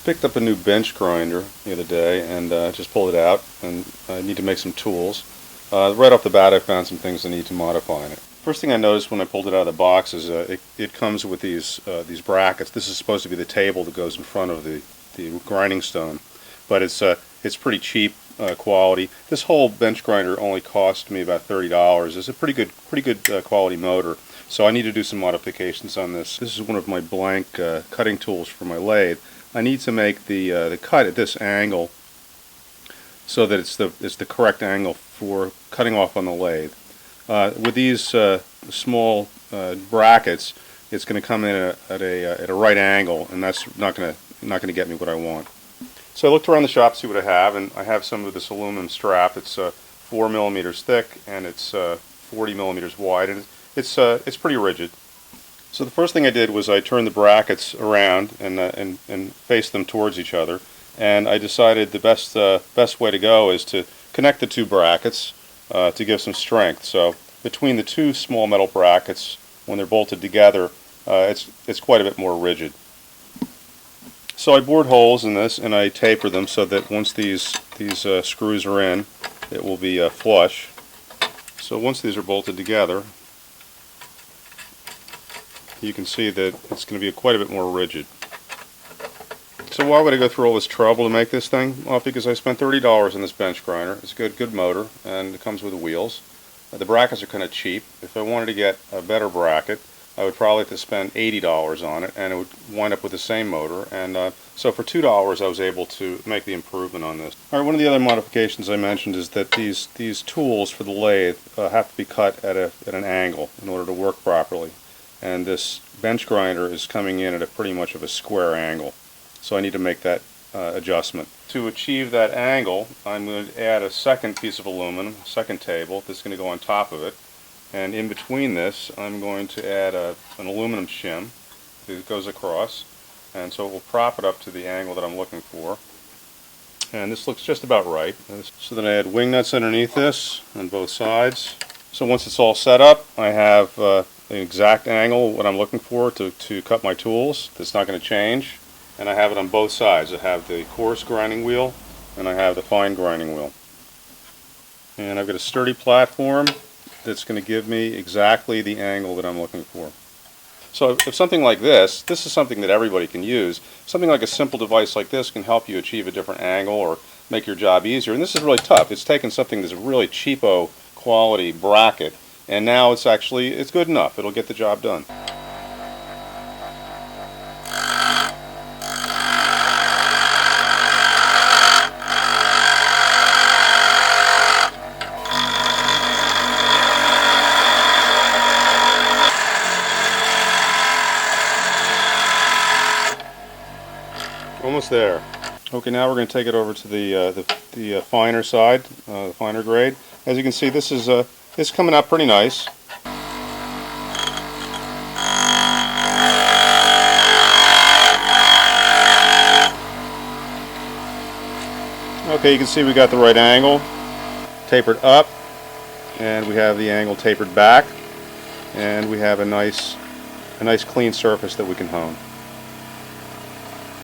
Picked up a new bench grinder the other day and just pulled it out, and I need to make some tools. Right off the bat I found some things I need to modify in it. First thing I noticed when I pulled it out of the box is it comes with these brackets. This is supposed to be the table that goes in front of the grinding stone, but it's pretty cheap quality. This whole bench grinder only cost me about $30. It's a pretty good quality motor, so I need to do some modifications on this. This is one of my blank cutting tools for my lathe. I need to make the cut at this angle so that it's the correct angle for cutting off on the lathe. With these small brackets, it's going to come in at a right angle, and that's not going to get me what I want. So I looked around the shop to see what I have, and I have some of this aluminum strap. It's 4 millimeters thick and it's 40 millimeters wide, and it's pretty rigid. So the first thing I did was I turned the brackets around and faced them towards each other, and I decided the best way to go is to connect the two brackets to give some strength. So between the two small metal brackets, when they're bolted together, it's quite a bit more rigid. So I bored holes in this and I taper them so that once these screws are in, it will be flush. So once these are bolted together, you can see that it's going to be quite a bit more rigid. So why would I go through all this trouble to make this thing? Well, because I spent $30 on this bench grinder. It's a good motor, and it comes with wheels. The brackets are kind of cheap. If I wanted to get a better bracket, I would probably have to spend $80 on it, and it would wind up with the same motor. And so for $2 I was able to make the improvement on this. All right, one of the other modifications I mentioned is that these tools for the lathe have to be cut at an angle in order to work properly. And this bench grinder is coming in at a pretty much of a square angle. So I need to make that adjustment. To achieve that angle, I'm going to add a second piece of aluminum, a second table, that's going to go on top of it. And in between this, I'm going to add an aluminum shim that goes across, and so it will prop it up to the angle that I'm looking for. And this looks just about right. So then I add wing nuts underneath this on both sides. So once it's all set up, I have an exact angle, what I'm looking for to cut my tools. That's not going to change. And I have it on both sides. I have the coarse grinding wheel and I have the fine grinding wheel. And I've got a sturdy platform that's going to give me exactly the angle that I'm looking for. So if something like this is something that everybody can use. Something like a simple device like this can help you achieve a different angle or make your job easier. And this is really tough. It's taken something that's a really cheapo quality bracket, and now it's good enough. It'll get the job done. Almost there. Okay, now we're going to take it over to the finer side, the finer grade. As you can see, this is it's coming out pretty nice. Okay, you can see we got the right angle, tapered up, and we have the angle tapered back, and we have a nice clean surface that we can hone.